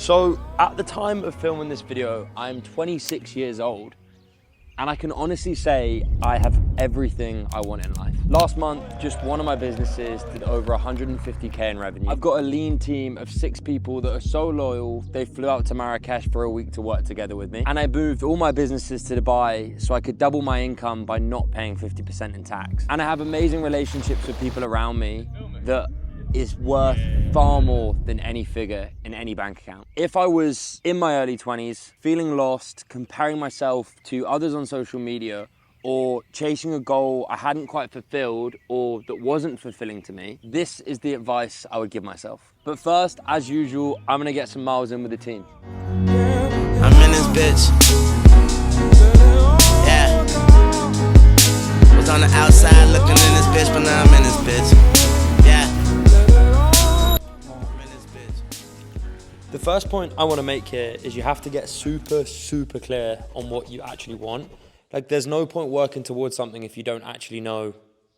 So at the time of filming this video, I'm 26 years old, and I can honestly say I have everything I want in life. Last month, just one of my businesses did over 150K in revenue. I've got a lean team of 6 people that are so loyal, they flew out to Marrakesh for a week to work together with me. And I moved all my businesses to Dubai so I could double my income by not paying 50% in tax. And I have amazing relationships with people around me that is worth far more than any figure in any bank account. If I was in my early 20s, feeling lost, comparing myself to others on social media, or chasing a goal I hadn't quite fulfilled or that wasn't fulfilling to me, this is the advice I would give myself. But first, as usual, I'm gonna get some miles in with the team. I'm in this bitch. Yeah. Was on the outside looking in this bitch, but now I'm in this bitch. Yeah. The first point I want to make here is you have to get super clear on what you actually want. Like, there's no point working towards something if you don't actually know,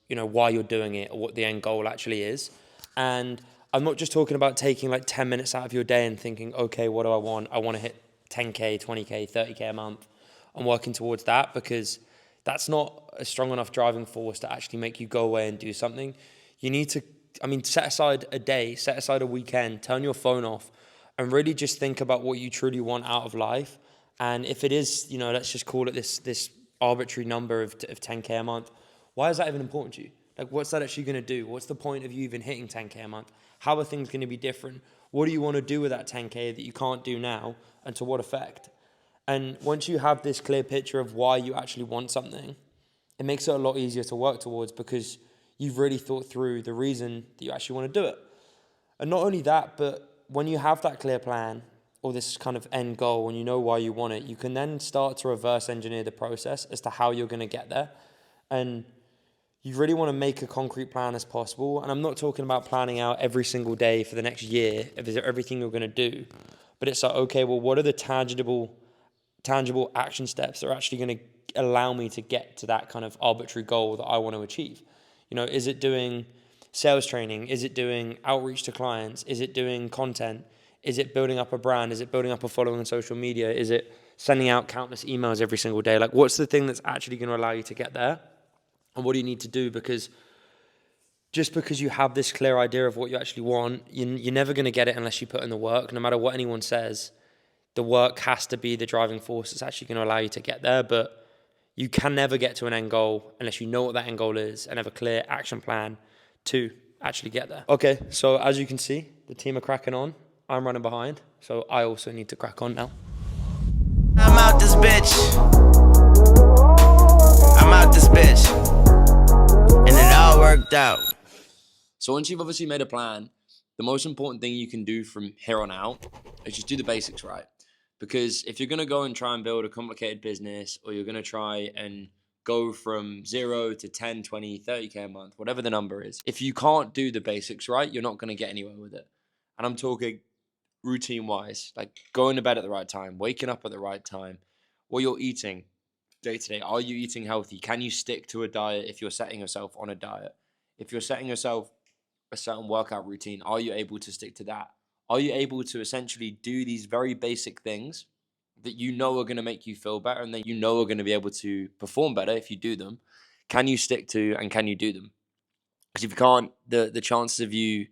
why you're doing it or what the end goal actually is. And I'm not just talking about taking like 10 minutes out of your day and thinking, okay, what do I want? I want to hit 10K, 20K, 30K a month. I'm working towards that, because that's not a strong enough driving force to actually make you go away and do something. You need to, set aside a day, set aside a weekend, turn your phone off, and really just think about what you truly want out of life. And if it is, let's just call it this arbitrary number of 10K a month, why is that even important to you? Like, what's that actually going to do? What's the point of you even hitting 10K a month? How are things going to be different? What do you want to do with that 10K that you can't do now, and to what effect? And once you have this clear picture of why you actually want something, it makes it a lot easier to work towards, because you've really thought through the reason that you actually want to do it. And not only that, but when you have that clear plan or this kind of end goal and you know why you want it, you can then start to reverse engineer the process as to how you're going to get there. And you really want to make a concrete plan as possible. And I'm not talking about planning out every single day for the next year of everything you're going to do, but it's like, okay, well, what are the tangible action steps that are actually going to allow me to get to that kind of arbitrary goal that I want to achieve? Is it doing sales training? Is it doing outreach to clients? Is it doing content? Is it building up a brand? Is it building up a following on social media? Is it sending out countless emails every single day? Like, what's the thing that's actually going to allow you to get there? And what do you need to do? Because just because you have this clear idea of what you actually want, you're never going to get it unless you put in the work. No matter what anyone says, the work has to be the driving force that's actually going to allow you to get there. But you can never get to an end goal unless you know what that end goal is and have a clear action plan to actually get there. Okay, so as you can see, the team are cracking on. I'm running behind, so I also need to crack on now. I'm out this bitch. I'm out this bitch. And it all worked out. So once you've obviously made a plan, the most important thing you can do from here on out is just do the basics right. Because if you're going to go and try and build a complicated business, or you're going to try and go from 0 to 10, 20, 30K a month, whatever the number is, if you can't do the basics right, you're not going to get anywhere with it. And I'm talking routine wise, like going to bed at the right time, waking up at the right time, what you're eating day to day. Are you eating healthy? Can you stick to a diet if you're setting yourself on a diet? If you're setting yourself a certain workout routine, are you able to stick to that? Are you able to essentially do these very basic things that you know are going to make you feel better, and that you know are going to be able to perform better if you do them? Can you stick to, and can you do them? Because if you can't, the chances of you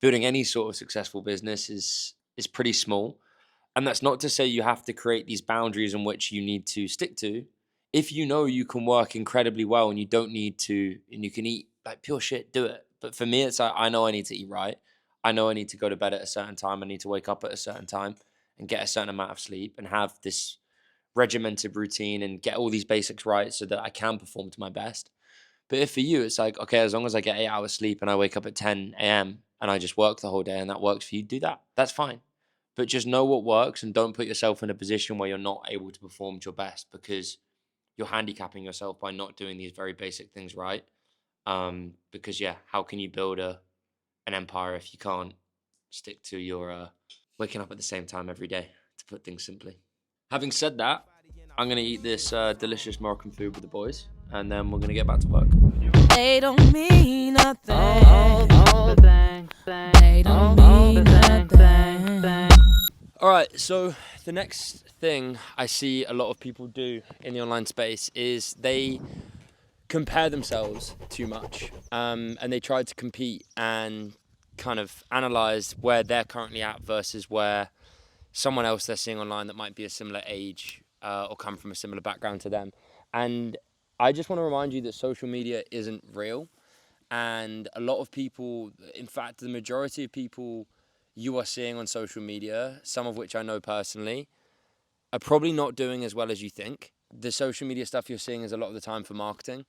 building any sort of successful business is pretty small. And that's not to say you have to create these boundaries in which you need to stick to. If you know you can work incredibly well and you don't need to, and you can eat like pure shit, do it. But for me, it's like, I know I need to eat right. I know I need to go to bed at a certain time. I need to wake up at a certain time and get a certain amount of sleep and have this regimented routine and get all these basics right so that I can perform to my best. But if for you, it's like, okay, as long as I get 8 hours sleep and I wake up at 10 a.m. and I just work the whole day and that works for you, do that. That's fine. But just know what works, and don't put yourself in a position where you're not able to perform to your best, because you're handicapping yourself by not doing these very basic things right. Because how can you build an empire if you can't stick to your waking up at the same time every day, to put things simply. Having said that, I'm going to eat this delicious Moroccan food with the boys, and then we're going to get back to work. They don't mean nothing. They don't mean nothing. All right, so the next thing I see a lot of people do in the online space is they compare themselves too much, and they try to compete and kind of analyze where they're currently at versus where someone else they're seeing online that might be a similar age or come from a similar background to them. And I just want to remind you that social media isn't real, and a lot of people, in fact, the majority of people you are seeing on social media, some of which I know personally, are probably not doing as well as you think. The social media stuff you're seeing is a lot of the time for marketing.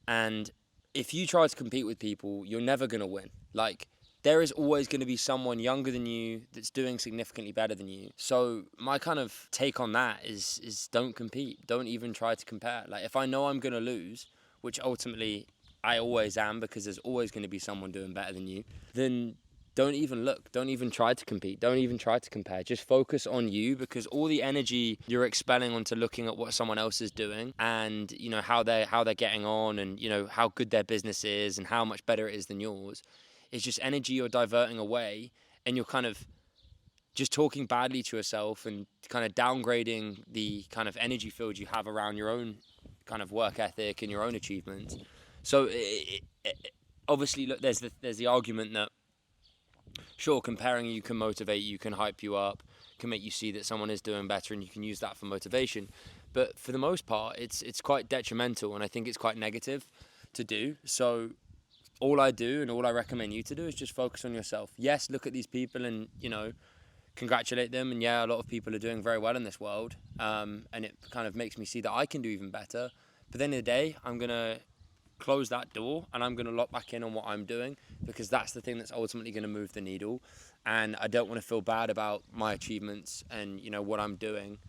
And if you try to compete with people, you're never going to win. Like, there is always going to be someone younger than you that's doing significantly better than you. So my kind of take on that is don't compete. Don't even try to compare. Like, if I know I'm going to lose, which ultimately I always am because there's always going to be someone doing better than you, then don't even look. Don't even try to compete. Don't even try to compare. Just focus on you, because all the energy you're expelling onto looking at what someone else is doing and, you know, how they're getting on and, you know, how good their business is and how much better it is than yours, is just energy you're diverting away, and you're kind of just talking badly to yourself and kind of downgrading the kind of energy field you have around your own kind of work ethic and your own achievements. So obviously, look, there's the argument that, sure, comparing you can motivate you, can hype you up, can make you see that someone is doing better, and you can use that for motivation. But for the most part, it's quite detrimental, and I think it's quite negative to do. So all I do and all I recommend you to do is just focus on yourself. Yes, look at these people and, you know, congratulate them. And yeah, a lot of people are doing very well in this world. And it kind of makes me see that I can do even better. But at the end of the day, I'm going to close that door and I'm going to lock back in on what I'm doing, because that's the thing that's ultimately going to move the needle. And I don't want to feel bad about my achievements and, you know, what I'm doing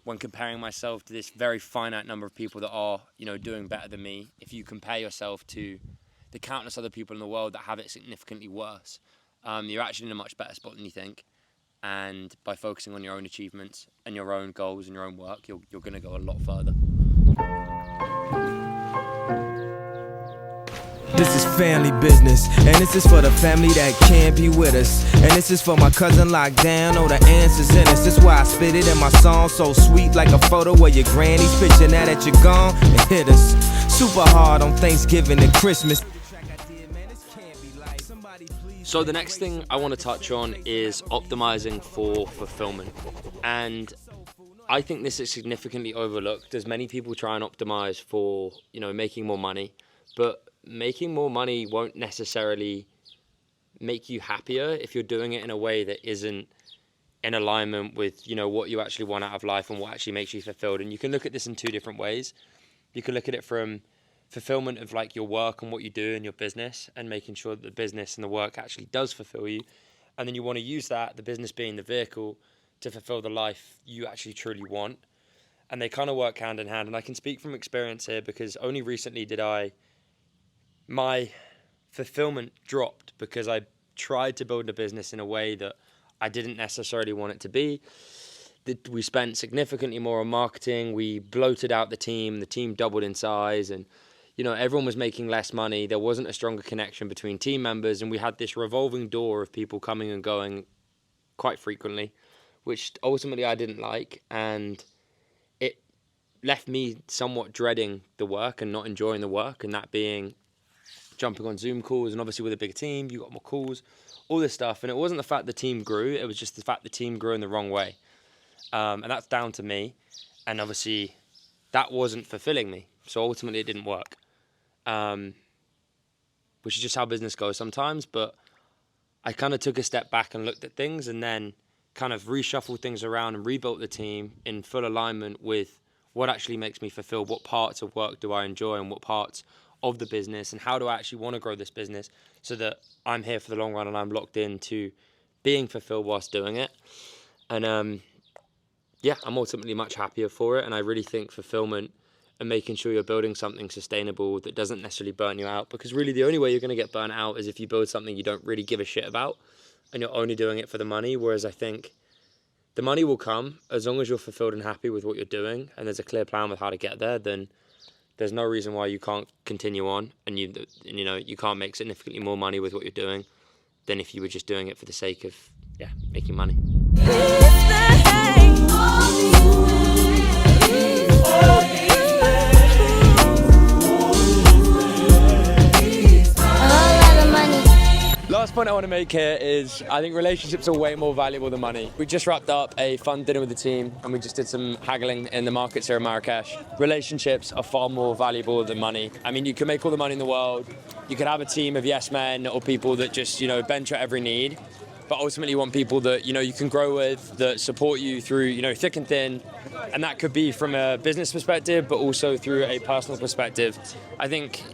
when comparing myself to this very finite number of people that are, you know, doing better than me. If you compare yourself to the countless other people in the world that have it significantly worse, you're actually in a much better spot than you think. And by focusing on your own achievements and your own goals and your own work, you're going to go a lot further. This is family business, and this is for the family that can't be with us. And this is for my cousin locked down, oh, the answer's in us. This why I spit it in my song, so sweet like a photo of your granny's picture. Now that you're gone, it hit us super hard on Thanksgiving and Christmas. So the next thing I want to touch on is optimizing for fulfillment. And I think this is significantly overlooked, as many people try and optimize for, you know, making more money. But making more money won't necessarily make you happier if you're doing it in a way that isn't in alignment with, you know, what you actually want out of life and what actually makes you fulfilled. And you can look at this in two different ways. You can look at it from fulfillment of like your work and what you do in your business, and making sure that the business and the work actually does fulfill you. And then you want to use that, the business being the vehicle, to fulfill the life you actually truly want. And they kind of work hand in hand. And I can speak from experience here, because only recently did my fulfillment dropped because I tried to build a business in a way that I didn't necessarily want it to be. We spent significantly more on marketing. We bloated out the team doubled in size, and, you know, everyone was making less money. There wasn't a stronger connection between team members, and we had this revolving door of people coming and going quite frequently, which ultimately I didn't like, and it left me somewhat dreading the work and not enjoying the work, and that being jumping on Zoom calls, and obviously with a bigger team, you got more calls, all this stuff. And it wasn't the fact the team grew, it was just the fact the team grew in the wrong way. And that's down to me. And obviously that wasn't fulfilling me. So ultimately it didn't work. Which is just how business goes sometimes. But I kind of took a step back and looked at things, and then kind of reshuffled things around and rebuilt the team in full alignment with what actually makes me fulfilled, what parts of work do I enjoy, and what parts of the business, and how do I actually want to grow this business so that I'm here for the long run and I'm locked into being fulfilled whilst doing it. And I'm ultimately much happier for it. And I really think fulfillment and making sure you're building something sustainable that doesn't necessarily burn you out, because really the only way you're going to get burnt out is if you build something you don't really give a shit about and you're only doing it for the money. Whereas I think the money will come as long as you're fulfilled and happy with what you're doing, and there's a clear plan with how to get there. Then there's no reason why you can't continue on, and you can't make significantly more money with what you're doing than if you were just doing it for the sake of making money. Last point I want to make here is I think relationships are way more valuable than money. We just wrapped up a fun dinner with the team and we just did some haggling in the markets here in Marrakesh. Relationships are far more valuable than money. I mean, you can make all the money in the world. You could have a team of yes men or people that just, bend to every need. But ultimately you want people that, you can grow with, that support you through, thick and thin. And that could be from a business perspective, but also through a personal perspective. I think,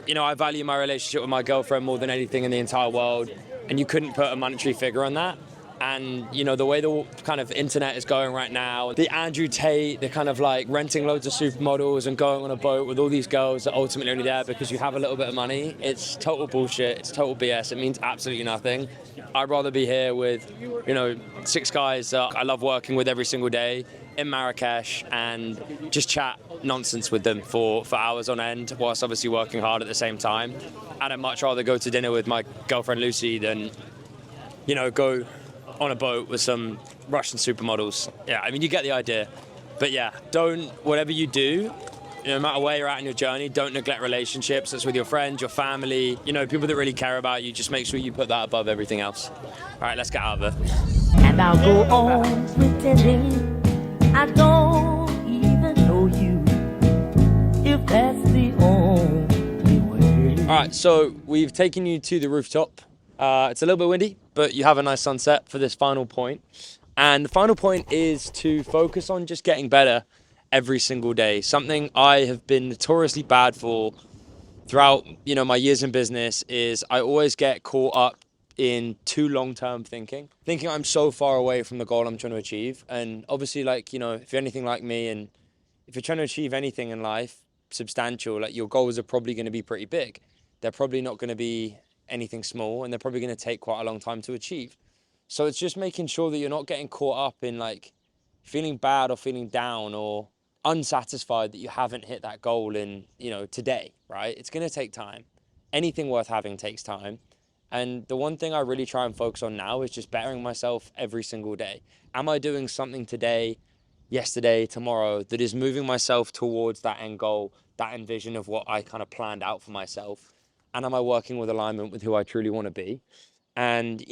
I value my relationship with my girlfriend more than anything in the entire world. And you couldn't put a monetary figure on that. And, the way the kind of internet is going right now, the Andrew Tate, the kind of like renting loads of supermodels and going on a boat with all these girls that are ultimately only there because you have a little bit of money, it's total bullshit, it's total BS, it means absolutely nothing. I'd rather be here with, 6 guys that I love working with every single day in Marrakesh and just chat nonsense with them for hours on end whilst obviously working hard at the same time. And I'd much rather go to dinner with my girlfriend Lucy than, go on a boat with some Russian supermodels. Yeah, I mean, you get the idea. But yeah, whatever you do, no matter where you're at in your journey, don't neglect relationships. That's with your friends, your family, people that really care about you. Just make sure you put that above everything else. All right, let's get out of there. And I'll go on pretending I don't even know you, if that's the only way. All right, so we've taken you to the rooftop. It's a little bit windy, but you have a nice sunset for this final point. And the final point is to focus on just getting better every single day. Something I have been notoriously bad for throughout, my years in business is I always get caught up in too long-term thinking I'm so far away from the goal I'm trying to achieve. And obviously, if you're anything like me and if you're trying to achieve anything in life substantial, your goals are probably going to be pretty big. They're probably not going to be anything small, and they're probably going to take quite a long time to achieve. So it's just making sure that you're not getting caught up in feeling bad or feeling down or unsatisfied that you haven't hit that goal in, today, right? It's going to take time. Anything worth having takes time. And the one thing I really try and focus on now is just bettering myself every single day. Am I doing something today, yesterday, tomorrow that is moving myself towards that end goal, that end vision of what I kind of planned out for myself? And am I working with alignment with who I truly want to be? And,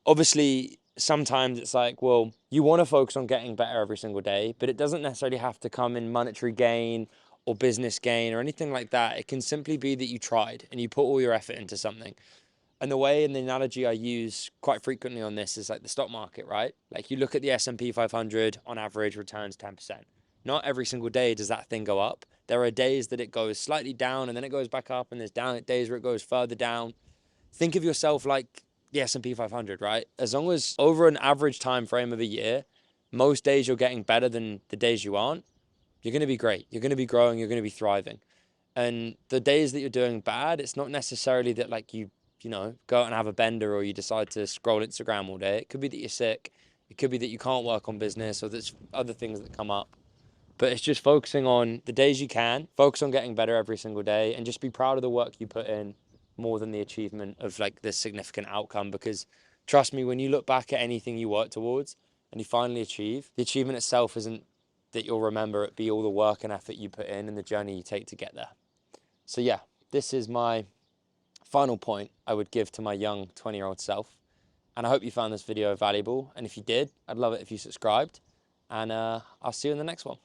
obviously sometimes it's well, you want to focus on getting better every single day, but it doesn't necessarily have to come in monetary gain or business gain or anything like that. It can simply be that you tried and you put all your effort into something. And the way and the analogy I use quite frequently on this is the stock market, right? You look at the S&P 500 on average returns 10%. Not every single day does that thing go up. There are days that it goes slightly down and then it goes back up, and there's days where it goes further down. Think of yourself like the S&P 500, right? As long as over an average time frame of a year, most days you're getting better than the days you aren't, you're going to be great. You're going to be growing. You're going to be thriving. And the days that you're doing bad, it's not necessarily that you go out and have a bender or you decide to scroll Instagram all day. It could be that you're sick. It could be that you can't work on business, or there's other things that come up. But it's just focusing on the days you can, focus on getting better every single day, and just be proud of the work you put in more than the achievement of this significant outcome. Because trust me, when you look back at anything you work towards and you finally achieve, the achievement itself isn't that you'll remember. It be all the work and effort you put in and the journey you take to get there. So yeah, this is my final point I would give to my young 20-year-old self. And I hope you found this video valuable. And if you did, I'd love it if you subscribed. And I'll see you in the next one.